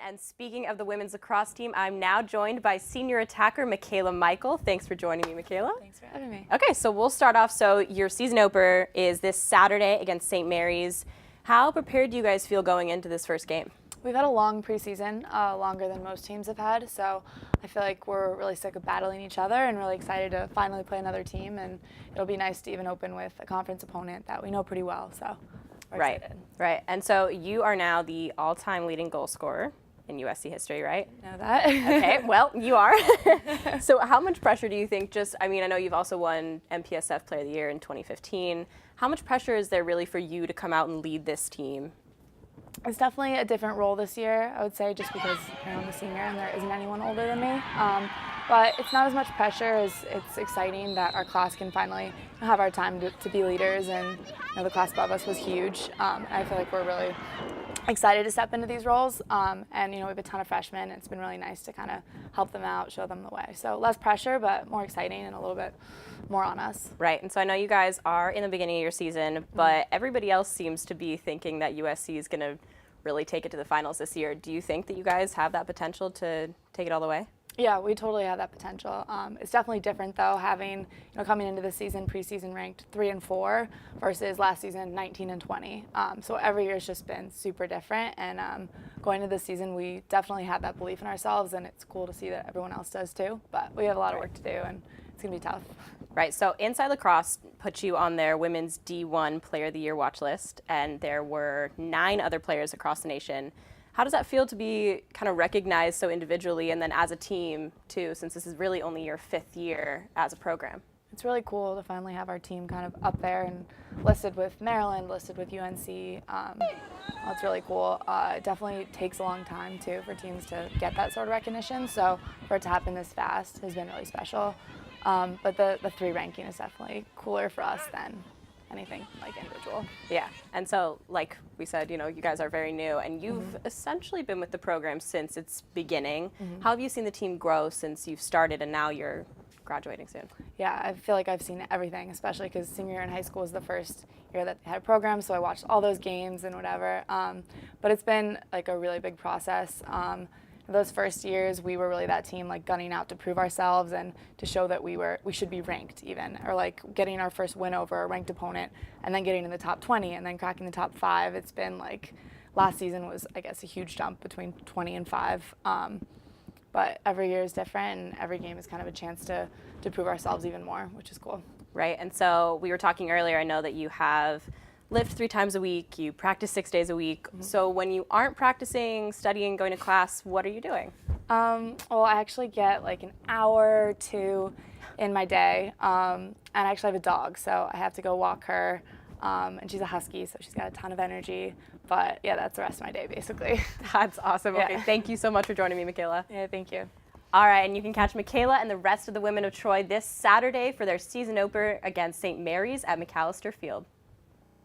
And speaking of the women's lacrosse team, I'm now joined by senior attacker Michaela Michael. Thanks for joining me, Michaela. Thanks for having me. Okay, so we'll start off. So your season opener is this Saturday against St. Mary's. How prepared do you guys feel going into this first game? We've had a long preseason, longer than most teams have had, so I feel like we're really sick of battling each other and really excited to finally play another team, and it'll be nice to even open with a conference opponent that we know pretty well, so we're excited. Right. And so you are now the all-time leading goal scorer in USC history, right? Know that. Okay, well, you are. So how much pressure do you think I know you've also won MPSF Player of the Year in 2015. How much pressure is there really for you to come out and lead this team? It's definitely a different role this year, I would say, just because I'm a senior and there isn't anyone older than me. But it's not as much pressure as it's exciting that our class can finally have our time to be leaders, and the class above us was huge. I feel like we're really excited to step into these roles, and we have a ton of freshmen, and it's been really nice to kind of help them out, show them the way. So less pressure, but more exciting and a little bit more on us. Right, and so I know you guys are in the beginning of your season, but everybody else seems to be thinking that USC is going to really take it to the finals this year. Do you think that you guys have that potential to take it all the way? Yeah, we totally have that potential. It's definitely different though, having coming into the season preseason ranked 3 and 4 versus last season 19 and 20. So every year's just been super different, and going into this season we definitely have that belief in ourselves, and it's cool to see that everyone else does too. But we have a lot of work to do, and it's gonna be tough. Right, so Inside Lacrosse put you on their Women's D1 Player of the Year watch list, and there were 9 other players across the nation. How does that feel to be kind of recognized so individually and then as a team too, since this is really only your 5th year as a program? It's really cool to finally have our team kind of up there and listed with Maryland, listed with UNC. That's really cool. It definitely takes a long time too for teams to get that sort of recognition, so for it to happen this fast has been really special. But the 3 ranking is definitely cooler for us than anything like individual. Yeah, and so like we said, you guys are very new, and you've essentially been with the program since its beginning. How have you seen the team grow since you've started and now you're graduating soon? Yeah, I feel like I've seen everything, especially because senior year in high school was the first year that they had a program, so I watched all those games and whatever. But it's been like a really big process. Those first years, we were really that team like gunning out to prove ourselves and to show that we should be ranked even, or like getting our first win over a ranked opponent and then getting in the top 20 and then cracking the top 5. It's been like, last season was, I guess, a huge jump between 20 and 5. But every year is different, and every game is kind of a chance to prove ourselves even more, which is cool. Right, and so we were talking earlier, I know that you have lift 3 times a week, you practice 6 days a week. So when you aren't practicing, studying, going to class, what are you doing? Well, I actually get like an hour or 2 in my day, and I actually have a dog, so I have to go walk her, and she's a husky, so she's got a ton of energy. But yeah, that's the rest of my day basically. That's awesome. Yeah. Okay, thank you so much for joining me, Michaela. Yeah, thank you. All right, and you can catch Michaela and the rest of the women of Troy this Saturday for their season opener against St. Mary's at McAllister Field.